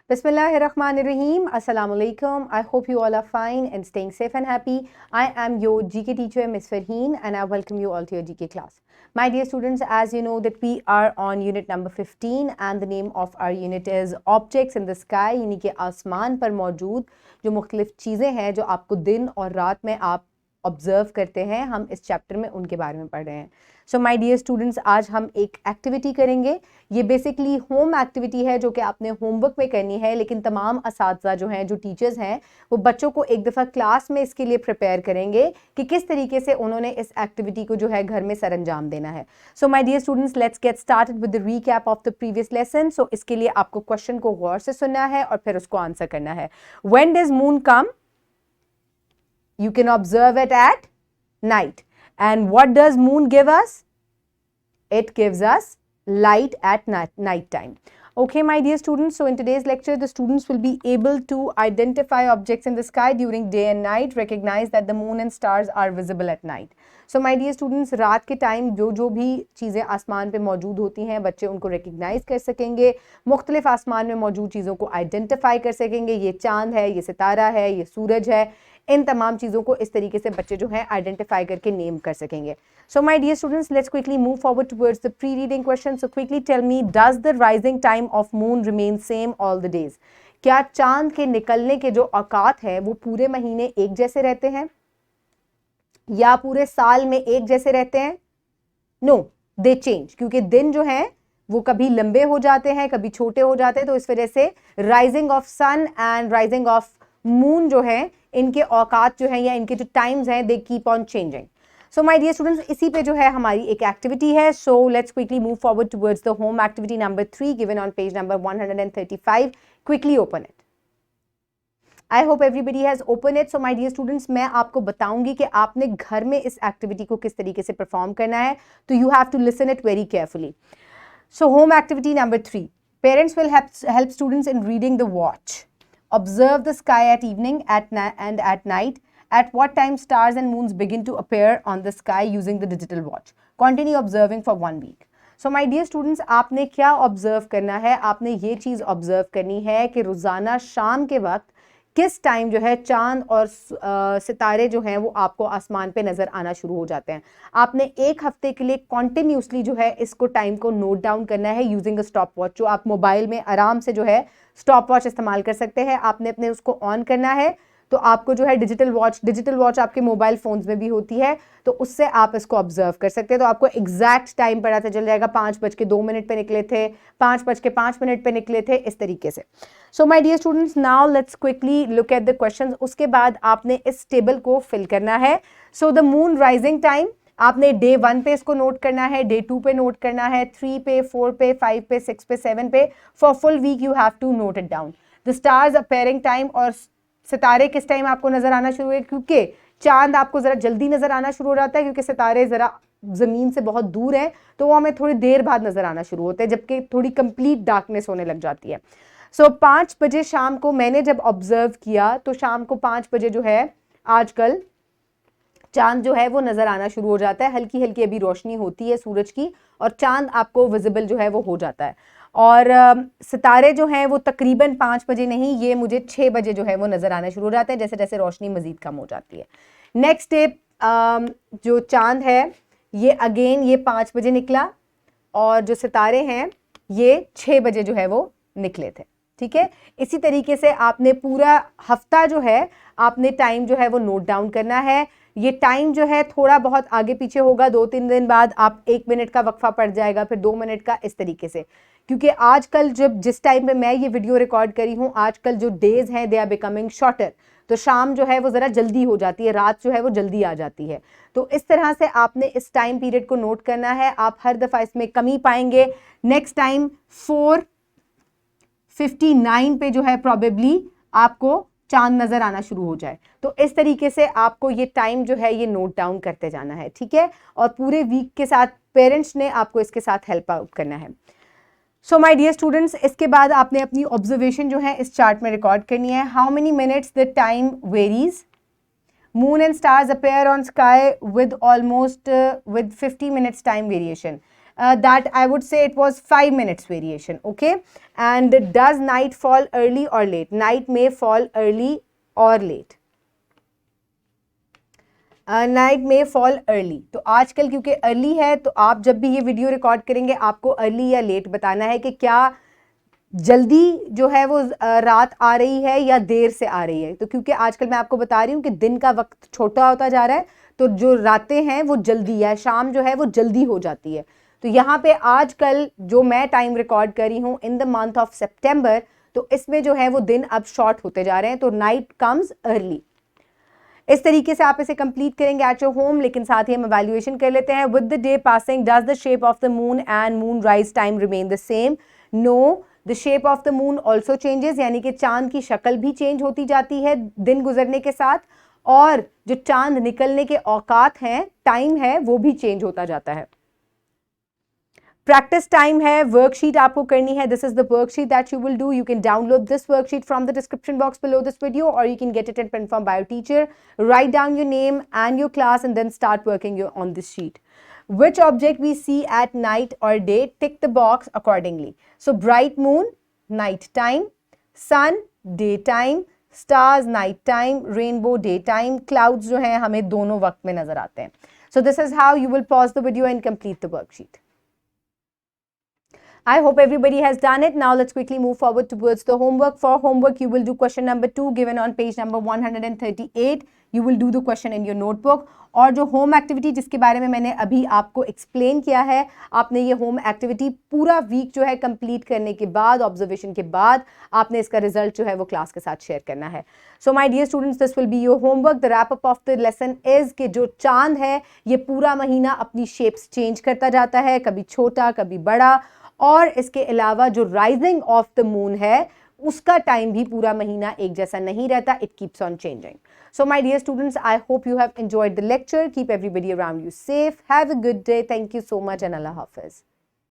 Bismillahirrahmanirrahim. Assalamu alaikum. I hope you all are fine and staying safe and happy. I am your GK teacher, Ms. Farheen, and I welcome you all to your GK class. My dear students, as you know that we are on unit number 15 and the name of our unit is Objects in the Sky, यानी कि आसमान पर मौजूद जो मुख्तलिफ चीज़ें हैं जो आपको दिन और रात में आप ऑब्जर्व करते हैं, हम इस चैप्टर में उनके बारे में पढ़ रहे हैं. सो माय डियर स्टूडेंट्स, आज हम एक एक्टिविटी करेंगे. ये बेसिकली होम एक्टिविटी है जो कि आपने होमवर्क में करनी है, लेकिन तमाम असातिज़ा जो हैं, जो टीचर्स हैं, वो बच्चों को एक दफ़ा क्लास में इसके लिए प्रिपेयर करेंगे कि किस तरीके से उन्होंने इस एक्टिविटी को जो है घर में सर अंजाम देना है. So my dear students, let's get started with the recap of the previous lesson. So इसके लिए आपको क्वेश्चन को गौर से सुनना है और फिर उसको आंसर करना है. When does moon come? You can observe it at night. And what does moon give us? It gives us light at night time. Okay, my dear students, so in today's lecture, the students will be able to identify objects in the sky during day and night, recognize that the moon and stars are visible at night. So my dear students, रात के time जो भी चीज़ें आसमान पे मौजूद होती हैं, बच्चे उनको रिकग्नाइज कर सकेंगे, मुख्तलिफ आसमान में मौजूद चीज़ों को आइडेंटिफाई कर सकेंगे. ये चांद है, ये सितारा है, ये सूरज है. इन तमाम चीज़ों को इस तरीके से बच्चे जो हैं आइडेंटिफाई करके नेम कर सकेंगे. So my dear students, let's quickly move forward towards the pre reading question. So quickly tell me, does the rising time of moon remain same all the days? क्या चांद के निकलने के जो औकात हैं वो पूरे महीने एक जैसे रहते हैं या पूरे साल में एक जैसे रहते हैं? नो, दे चेंज, क्योंकि दिन जो हैं वो कभी लंबे हो जाते हैं, कभी छोटे हो जाते हैं. तो इस वजह से rising of sun and rising of moon जो है, इनके औकात जो है या इनके जो टाइम्स हैं, they keep on changing. So my dear students, इसी पे जो है हमारी एक एक्टिविटी है. So let's quickly move forward towards the home activity number 3 given on page number 135. Quickly open it. I hope everybody has open it. So my dear students, मैं आपको बताऊंगी कि आपने घर में इस एक्टिविटी को किस तरीके से परफॉर्म करना है, तो you have to listen it very carefully. So home activity number 3, parents will help students in reading the watch. Observe the sky at evening and at night. At what time stars and moons begin to appear on the sky using the digital watch? Continue observing for 1 week. So my dear students, आपने क्या observe करना है? आपने ये चीज़ observe करनी है कि रोज़ाना शाम के वक्त किस टाइम जो है चांद और सितारे जो हैं वो आपको आसमान पे नज़र आना शुरू हो जाते हैं. आपने एक हफ्ते के लिए कॉन्टिन्यूसली जो है इसको टाइम को नोट डाउन करना है यूजिंग अ स्टॉप वॉच, जो आप मोबाइल में आराम से जो है स्टॉप वॉच इस्तेमाल कर सकते हैं. आपने अपने उसको ऑन करना है, तो आपको जो है डिजिटल वॉच आपके मोबाइल फ़ोन्स में भी होती है, तो उससे आप इसको ऑब्जर्व कर सकते हैं. तो आपको एग्जैक्ट टाइम पता चल जाएगा. 5:02 पे निकले थे, 5:05 पे निकले थे, इस तरीके से. So my dear students, now let's quickly look at the questions. उसके बाद आपने इस टेबल को फिल करना है. So the moon rising time आपने डे 1 पे इसको नोट करना है, डे 2 पे नोट करना है, 3 पे, 4 पे, 5 पे, 6 पे, 7 पे. For full week you have to note it down. The stars appearing time, और सितारे किस टाइम आपको नजर आना शुरू हुए, क्योंकि चांद आपको जरा जल्दी नजर आना शुरू हो जाता है, क्योंकि सितारे जरा जमीन से बहुत दूर हैं, तो वो हमें थोड़ी देर बाद नजर आना शुरू होते हैं, जबकि थोड़ी कंप्लीट डार्कनेस होने लग जाती है. सो 5 बजे शाम को मैंने जब ऑब्जर्व किया, तो शाम को 5 बजे जो है आजकल चांद जो है वो नजर आना शुरू हो जाता है. हल्की हल्की अभी रोशनी होती है सूरज की और चांद आपको विजिबल जो है वो हो जाता है. और सितारे जो हैं वो तकरीबन 5 बजे नहीं, ये मुझे 6 बजे जो है वो नज़र आने शुरू हो जाते हैं, जैसे जैसे रोशनी मज़ीद कम हो जाती है. नेक्स्ट डे जो चांद है ये अगेन ये 5 बजे निकला, और जो सितारे हैं ये 6 बजे जो है वो निकले थे. ठीक है, इसी तरीके से आपने पूरा हफ्ता जो है आपने टाइम जो है वो नोट डाउन करना है. ये टाइम जो है थोड़ा बहुत आगे पीछे होगा, 2-3 दिन बाद आप 1 मिनट का वक्फा पड़ जाएगा, फिर 2 मिनट का, इस तरीके से. क्योंकि आजकल जिस टाइम पे मैं ये वीडियो रिकॉर्ड करी हूँ, आजकल जो डेज हैं दे आर बिकमिंग शॉर्टर, तो शाम जो है वो ज़रा जल्दी हो जाती है, रात जो है वो जल्दी आ जाती है. तो इस तरह से आपने इस टाइम पीरियड को नोट करना है. आप हर दफ़ा इसमें कमी पाएंगे. नेक्स्ट टाइम 4:59 पे जो है प्रॉबेबली आपको चांद नजर आना शुरू हो जाए. तो इस तरीके से आपको ये टाइम जो है ये नोट डाउन करते जाना है. ठीक है, और पूरे वीक के साथ पेरेंट्स ने आपको इसके साथ हेल्प आउट करना है. सो माय डियर स्टूडेंट्स, इसके बाद आपने अपनी ऑब्जर्वेशन जो है इस चार्ट में रिकॉर्ड करनी है. How many minutes the time varies. Moon and stars appear on sky with almost with 50 minutes time variation. that I would say it was 5 minutes variation. Okay, and does night fall early or late? Night may fall early or late. Night में fall early. तो आजकल क्योंकि early है तो आप जब भी ये वीडियो रिकॉर्ड करेंगे आपको अर्ली या लेट बताना है कि क्या जल्दी जो है वो रात आ रही है या देर से आ रही है. तो क्योंकि आजकल मैं आपको बता रही हूँ कि दिन का वक्त छोटा होता जा रहा है तो जो रातें हैं वो जल्दी या शाम जो है वो जल्दी हो जाती है. तो यहाँ पे आजकल जो मैं टाइम रिकॉर्ड कर रही हूँ इन द मंथ ऑफ सितंबर, तो इसमें जो है वो दिन अब शॉर्ट होते जा रहे हैं. तो नाइट कम्स अर्ली. इस तरीके से आप इसे कंप्लीट करेंगे एट योर होम. लेकिन साथ ही हम इवैल्यूएशन कर लेते हैं. With the day passing does the shape of the moon and moon rise time remain the same? No, the shape of the moon also changes, यानी कि चांद की शक्ल भी चेंज होती जाती है दिन गुजरने के साथ, और जो चांद निकलने के औकात हैं, टाइम है, वो भी चेंज होता जाता है. प्रैक्टिस टाइम है, वर्कशीट आपको करनी है. This is the worksheet that you will do. You can download this worksheet from the description box below this video और you can get it and print from by your teacher. Right down your name and your class and then start working on this sheet. Which object we see at night or day? Tick the box accordingly. So bright moon, night time; sun, daytime; stars, night time; rainbow, daytime; clouds जो हैं हमें दोनों वक्त में नजर आते हैं. So this is how you will pause the video and complete the worksheet. I hope everybody has done it. Now let's quickly move forward towards the homework. For homework, you will do question number 2 given on page number 138. You will do the question in your notebook. और जो home activity जिसके बारे में मैंने अभी आपको explain किया है, आपने ये होम एक्टिविटी पूरा वीक जो है कंप्लीट करने के बाद, ऑब्जर्वेशन के बाद, आपने इसका रिजल्ट जो है वो क्लास के साथ शेयर करना है. So my dear students, this will be your homework. The wrap up of the lesson is कि जो चांद है ये पूरा महीना अपनी शेप्स चेंज करता जाता है, कभी छोटा कभी बड़ा, और इसके अलावा जो राइजिंग ऑफ द मून है उसका टाइम भी पूरा महीना एक जैसा नहीं रहता. It keeps on changing. So my dear students, I hope you have enjoyed the lecture. Keep everybody around you safe. Have a good day. Thank you so much and Allah Hafiz.